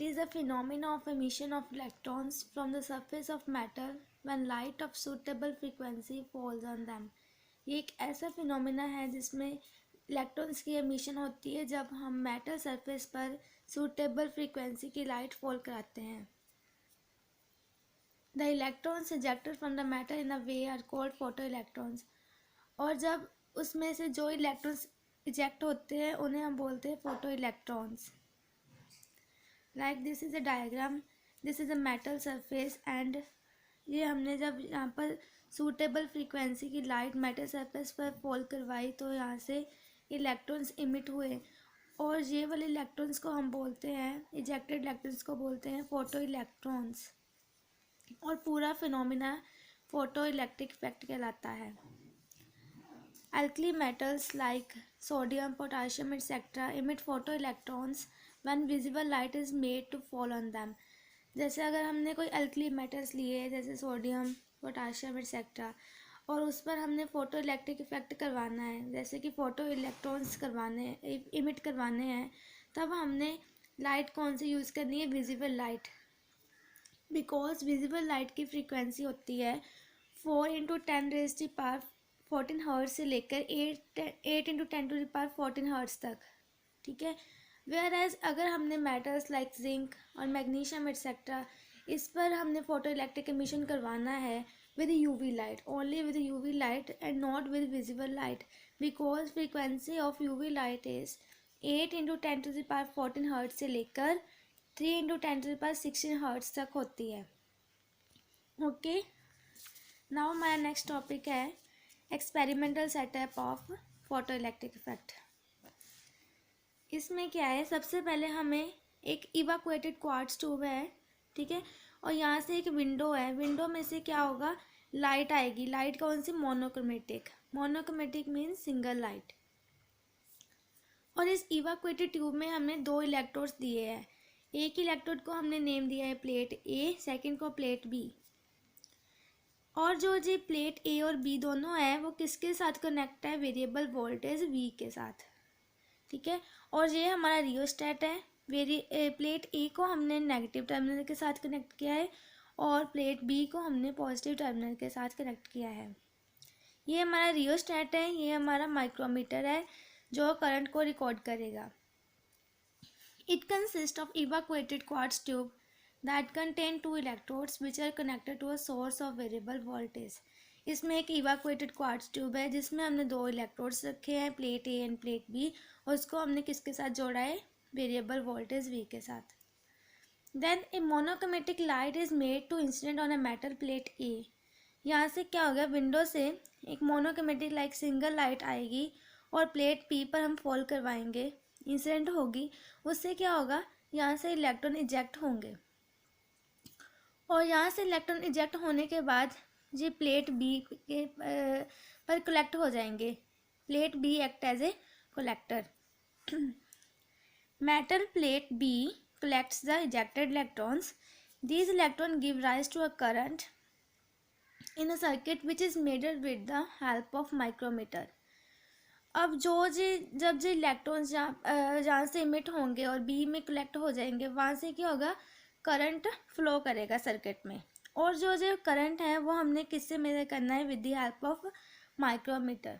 It is a phenomena of emission of electrons from the surface of matter when light of suitable frequency falls on them. ये एक ऐसा phenomena है जिसमें electrons की emission होती है जब हम मैटर सरफेस पर सूटेबल फ्रीक्वेंसी की लाइट फॉल कराते हैं. The electrons ejected from the matter in a way are called photoelectrons. और जब उसमें से जो इलेक्ट्रॉन्स इजेक्ट होते हैं उन्हें हम बोलते हैं photo electrons. Like this is a diagram. This is a metal surface and ये हमने जब यहाँ पर सूटेबल फ्रीक्वेंसी की लाइट मेटल सरफेस पर फॉल करवाई तो यहाँ से इलेक्ट्रॉन्स इमिट हुए और ये वाले इलेक्ट्रॉन्स को हम बोलते हैं, इजेक्टेड इलेक्ट्रॉन्स को बोलते हैं फोटो इलेक्ट्रॉन्स. और पूरा फिनोमिना फोटो इलेक्ट्रिक इफेक्ट कहलाता है. Alkali metals like sodium, potassium, etc. emit photoelectrons when visible light is made to fall on them. जैसे अगर हमने कोई अल्कली मेटल्स लिए जैसे सोडियम, पोटाशियम एक्सेट्रा और उस पर हमने फोटो इलेक्ट्रिक इफेक्ट करवाना है, जैसे कि फोटो इलेक्ट्रॉन्स करवाने इमिट करवाने हैं, तब हमने लाइट कौन सी यूज़ करनी है? Visible light. Because visible light की फ्रीक्वेंसी होती है 4×10⁻14 हर्ट्ज से लेकर 8×10⁻14 हर्ट्ज तक. ठीक है. वेयर एज अगर हमने मेटल्स लाइक जिंक और मैग्नीशियम एक्सेट्रा इस पर हमने फोटो इलेक्ट्रिक एमिशन करवाना है with UV light, only with UV light and not with visible light, because frequency of UV light is 8×10⁻14 hertz से लेकर 3×10⁻16 हर्ट्ज तक होती है. Okay. Now my next topic है experimental setup of photo electric effect. इसमें क्या है, सबसे पहले हमें एक इवाकुएटेड क्वार्ट्ज ट्यूब है. ठीक है. और यहाँ से एक विंडो है. विंडो में से क्या होगा? लाइट आएगी. लाइट कौन सी? Monochromatic. Monochromatic means single light. और इस इवाकुएटेड ट्यूब में हमने 2 इलेक्ट्रोड्स दिए हैं. एक इलेक्ट्रोड को हमने नेम दिया है प्लेट ए, सेकंड को प्लेट बी. और जो जी प्लेट ए और बी दोनों है वो किसके साथ कनेक्ट है? वेरिएबल वोल्टेज वी के साथ. ठीक है. और ये हमारा रियोस्टेट है. प्लेट ए को हमने नेगेटिव टर्मिनल के साथ कनेक्ट किया है और प्लेट बी को हमने पॉजिटिव टर्मिनल के साथ कनेक्ट किया है. ये हमारा रियोस्टेट है. ये हमारा माइक्रोमीटर है जो करंट को रिकॉर्ड करेगा. It consists of evacuated quartz tube that contain 2 electrodes which are connected to a source of variable voltage. इसमें एक evacuated quartz tube है जिसमें हमने 2 इलेक्ट्रोड्स रखे हैं, plate A and plate B, और उसको हमने किसके साथ जोड़ा है? वेरिएबल वोल्टेज वी के साथ. Then a monochromatic light is made to incident on a metal plate A. यहाँ से क्या हो गया? विंडो से एक मोनोक्रोमेटिक लाइक सिंगल लाइट आएगी और प्लेट पी पर हम फॉल करवाएंगे, इंसिडेंट होगी. उससे क्या होगा? यहाँ से इलेक्ट्रॉन इजेक्ट होंगे और यहाँ से इलेक्ट्रॉन इजेक्ट होने के बाद ये प्लेट बी के पर कलेक्ट हो जाएंगे. Plate B act as a collector. Metal plate B collects the ejected electrons. These electrons give rise to a current in a circuit which is measured with the help of micrometer. अब जब जो electrons जहाँ से emit होंगे और B में collect हो जाएंगे वहाँ से क्या होगा? करंट फ्लो करेगा सर्किट में. और जो करंट है वो हमने किससे मेजर करना है? With the help of micrometer.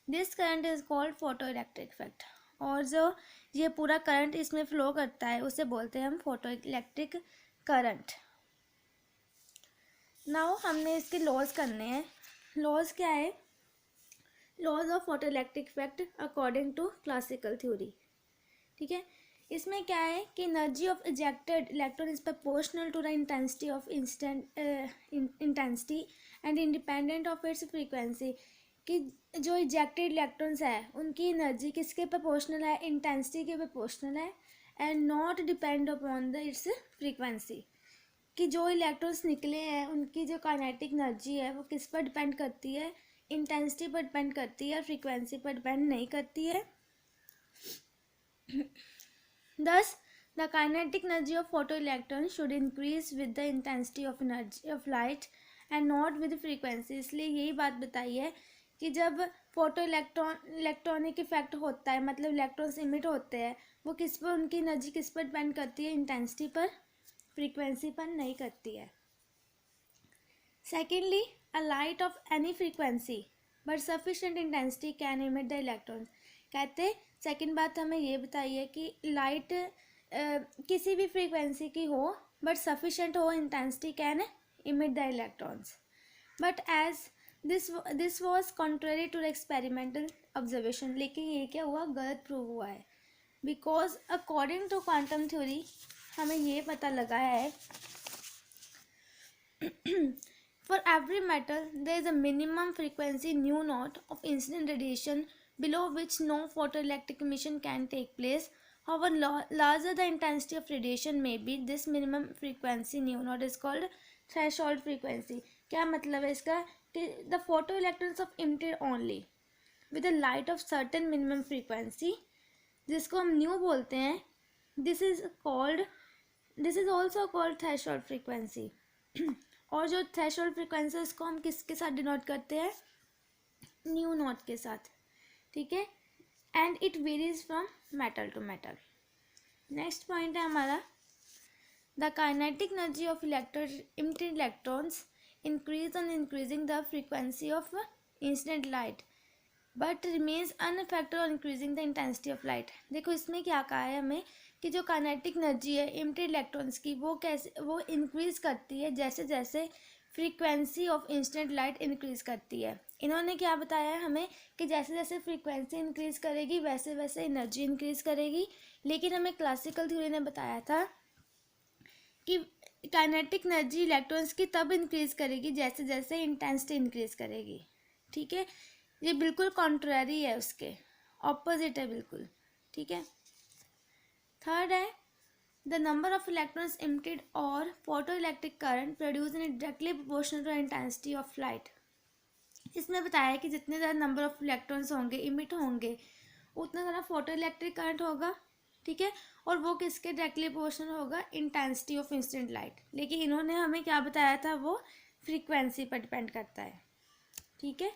This current is called photo electric effect. और जो ये पूरा करंट इसमें फ्लो करता है उसे बोलते हैं हम फोटो इलेक्ट्रिक करंट. नाउ हमने इसके लॉज करने हैं. लॉज क्या है? Laws of photo electric effect according to classical theory. ठीक है. इसमें क्या है कि energy of ejected electron is proportional to the intensity of intensity and independent of its frequency. कि जो इजेक्टेड इलेक्ट्रॉन्स है उनकी एनर्जी किसके प्रोपोर्शनल है? इंटेंसिटी के प्रोपोर्शनल है and not depend upon the it's frequency. कि जो इलेक्ट्रॉन्स निकले हैं उनकी जो काइनेटिक एनर्जी है वो किस पर डिपेंड करती है? इंटेंसिटी पर डिपेंड करती है, फ्रीक्वेंसी पर डिपेंड नहीं करती है. Thus, the kinetic energy of photoelectrons should increase with the intensity of energy of light and not with frequency. इसलिए यही बात बताई है कि जब फोटो इलेक्ट्रॉनिक इफेक्ट होता है मतलब इलेक्ट्रॉन्स इमिट होते हैं वो किस पर, उनकी एनर्जी किस पर डिपेंड करती है, इंटेंसिटी पर, फ्रीक्वेंसी पर नहीं करती है। Secondly, a light of any frequency but sufficient intensity can emit the electrons. कहते सेकेंड बात हमें ये बताइए कि लाइट किसी भी फ्रीक्वेंसी की हो बट सफिशेंट हो intensity can emit the electrons, but as this was contrary to experimental observation. लेकिन ये क्या हुआ, गलत प्रूव हुआ है, because according to quantum theory हमें ये पता लगा है for every metal there is a minimum frequency nu naught of incident radiation below which no photoelectric emission can take place. However larger the intensity of radiation may be, this minimum frequency nu naught is called threshold frequency. क्या मतलब है इसका कि the photoelectrons of emitted only with a light of certain minimum frequency, जिसको हम new बोलते हैं, this is also called threshold frequency. और जो थ्रेशोल्ड फ्रीक्वेंसी उसको हम किसके साथ डिनोट करते हैं, न्यू नॉट के साथ, ठीक है। And it varies from metal to metal. Next point है हमारा, the kinetic energy of emitted electrons increase on increasing the frequency of incident light but remains unaffected on increasing the intensity of light. देखो इसमें क्या कहा है हमें कि जो काइनेटिक एनर्जी है इमिटेड इलेक्ट्रॉन्स की वो इंक्रीज़ करती है जैसे जैसे frequency of incident light increase करती है। इन्होंने क्या बताया है हमें कि जैसे जैसे फ्रीक्वेंसी इंक्रीज़ करेगी वैसे वैसे एनर्जी इंक्रीज़ करेगी। लेकिन हमें क्लासिकल थ्योरी ने बताया था कि काइनेटिक एनर्जी इलेक्ट्रॉन्स की तब इंक्रीज़ करेगी जैसे जैसे इंटेंसिटी इंक्रीज़ करेगी, ठीक है। ये बिल्कुल कॉन्ट्ररी है, उसके ऑपोजिट है बिल्कुल, ठीक है। थर्ड है, the number of electrons emitted और photo electric current produce in directly proportional to intensity of light. इसमें बताया है कि जितने ज़्यादा नंबर ऑफ इलेक्ट्रॉन्स होंगे इमिट होंगे उतना ज़्यादा फोटो इलेक्ट्रिक करंट होगा, ठीक है। और वो किसके डायरेक्टली प्रोपोर्शनल होगा, इंटेंसिटी ऑफ इंसिडेंट लाइट। लेकिन इन्होंने हमें क्या बताया था, वो फ्रीक्वेंसी पर डिपेंड करता है, ठीक है।